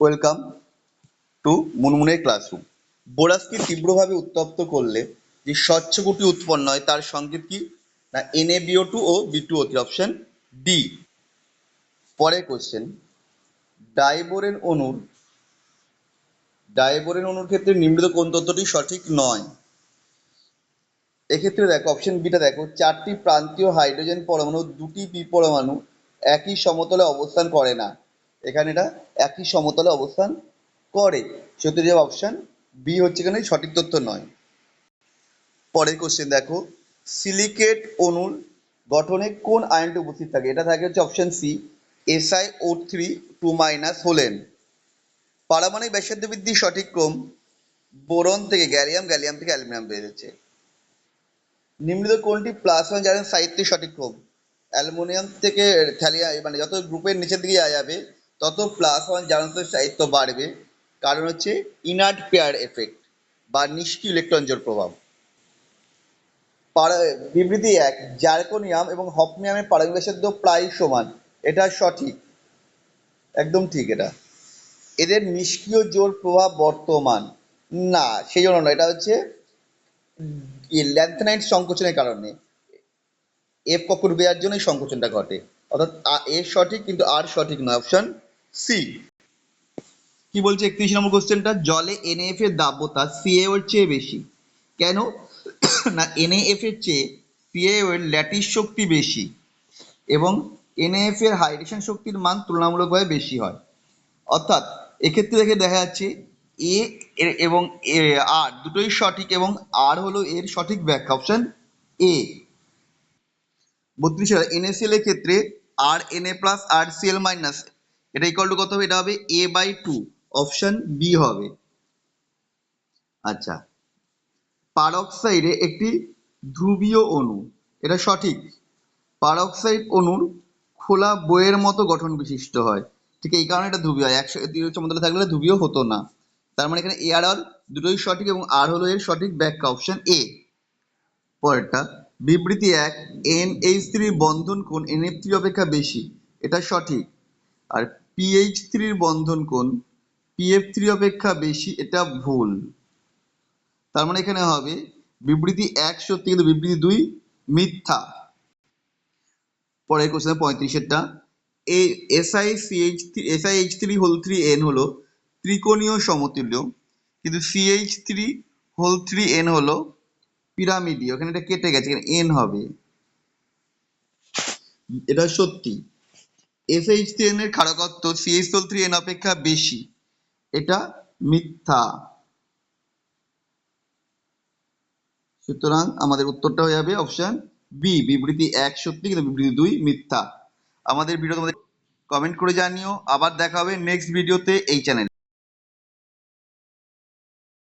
Welcome to মুনমুনের ক্লাসরুম। বোরাসকে তীব্রভাবে উত্তপ্ত করলে যে স্বচ্ছ গুটি উৎপন্ন হয় তার সংকেত কি? না NaBO2 ও B2O3, অপশন ডি। পরের কোশ্চেন, ডাইবোরেন অণুর ক্ষেত্রে নিম্নলিখিত কোন তথ্যটি সঠিক নয়? এক্ষেত্রে দেখো অপশন বিটা দেখো, চারটি প্রান্তীয় হাইড্রোজেন পরমাণু দুটি পি পরমাণু একই সমতলে অবস্থান করে না। এখানে এটা একই সমতলে অবস্থান করে, সত্যি জবাব অপশন বি হচ্ছে এখানে সঠিক তথ্য নয়। পরের কোশ্চেন দেখো, সিলিকেট অণুর গঠনে কোন আয়নটি উপস্থিত থাকে? এটা থাকে হচ্ছে অপশন সি SiO3 2- হোলেন। পারমাণবিক ব্যাসার্ধ বৃদ্ধির সঠিক ক্রম, বোরন থেকে গ্যালিয়াম, গ্যালিয়াম থেকে অ্যালুমিনিয়াম বেরিয়েছে। নিম্নলিখিত কোনটি প্লাস ওয়ান জারণ সাহিত্যের সঠিক ক্রম? অ্যালুমিনিয়াম থেকে থ্যালিয়াম, মানে যত গ্রুপের নিচের দিকে যাবে তত প্লাস ওয়ান জারণ সাহিত্য বাড়বে, কারণ হচ্ছে ইনার্ট পেয়ার এফেক্ট বা নিষ্ক্রিয় ইলেকট্রন জোড় প্রভাব। বিবৃতি 1, জার্কোনিয়াম এবং হফনিয়ামের পারমাণবিক ব্যাসার্ধ প্রায় সমান। এটা সঠিক, একদম ঠিক। এটা এদের নিষ্ক্রিয় জোড় প্রভাব বর্তমান না, সেই জন্য না, এটা হচ্ছে ল্যান্থেনাইট সংকোচনের কারণে এফ কক্ষর দেওয়ার জন্য এই সংকোচনটা ঘটে। অর্থাৎ এ সঠিক কিন্তু আর সঠিক নয়, অপশন সি। কি বলছে 31 নম্বর কোশ্চেনটা, জলে NaF এর দাব্যতা CaO এর চেয়ে বেশি। কেন? না NaF এর চেয়ে CaO এর ল্যাটিস শক্তি বেশি এবং NaF এর হাইড্রেশন শক্তির মান তুলনামূলকভাবে বেশি হয়। অর্থাৎ এক্ষেত্রে দেখা যাচ্ছে এ এবং আর দুটোই সঠিক এবং আর হলো এর সঠিক ব্যাখ্যা, অপশন এ। 32 NaCl এর ক্ষেত্রে RNA+ RCl- এটা ইকুয়াল টু কত হবে? এটা হবে A/2, অপশন বি হবে। আচ্ছা, পারক্সাইডে একটি ধ্রুবীয় অণু, এটা সঠিক। পারক্সাইড অণুর খোলা বইয়ের মতো গঠন বিশিষ্ট হয়, ঠিক এই কারণে এটা ধ্রুবীয় হয়। একসাথে সমতলে থাকলে ধ্রুবীয় হতো না। তার মানে এখানে এ আর আর দুটোই সঠিক এবং আর হলো এর সঠিক ব্যাখ্যা, অপশন এ। পরেরটা, বিবৃতি 1, NH3 বন্ধন কোণ NF3 অপেক্ষা বেশি। এটা সঠিক। আর PH3 বন্ধন কোণ PF3 অপেক্ষা বেশি, এটা ভুল। তার মানে এখানে হবে বিবৃতি 1 সত্যি কিন্তু বিবৃতি 2 মিথ্যা। পরের কোশ্চেন 35-এরটা, SiH3 হলো ত্রিকোণীয় সমতুল্য, কিন্তু CH3 হলো পিরামিডীয়। এখানে এটা কেটে গেছে, এখানে n হবে। এটা সত্যি। SiH3 এর ক্ষারকত্ব CH3n অপেক্ষা বেশি, এটা মিথ্যা। সুতরাং আমাদের উত্তরটা হয়ে যাবে অপশন বি, বিবৃতি 1 সত্যি কিন্তু বিবৃতি 2 মিথ্যা। আমাদের ভিডিও তোমাদের কমেন্ট করে জানিও। আবার দেখা হবে নেক্সট ভিডিওতে এই চ্যানেলে।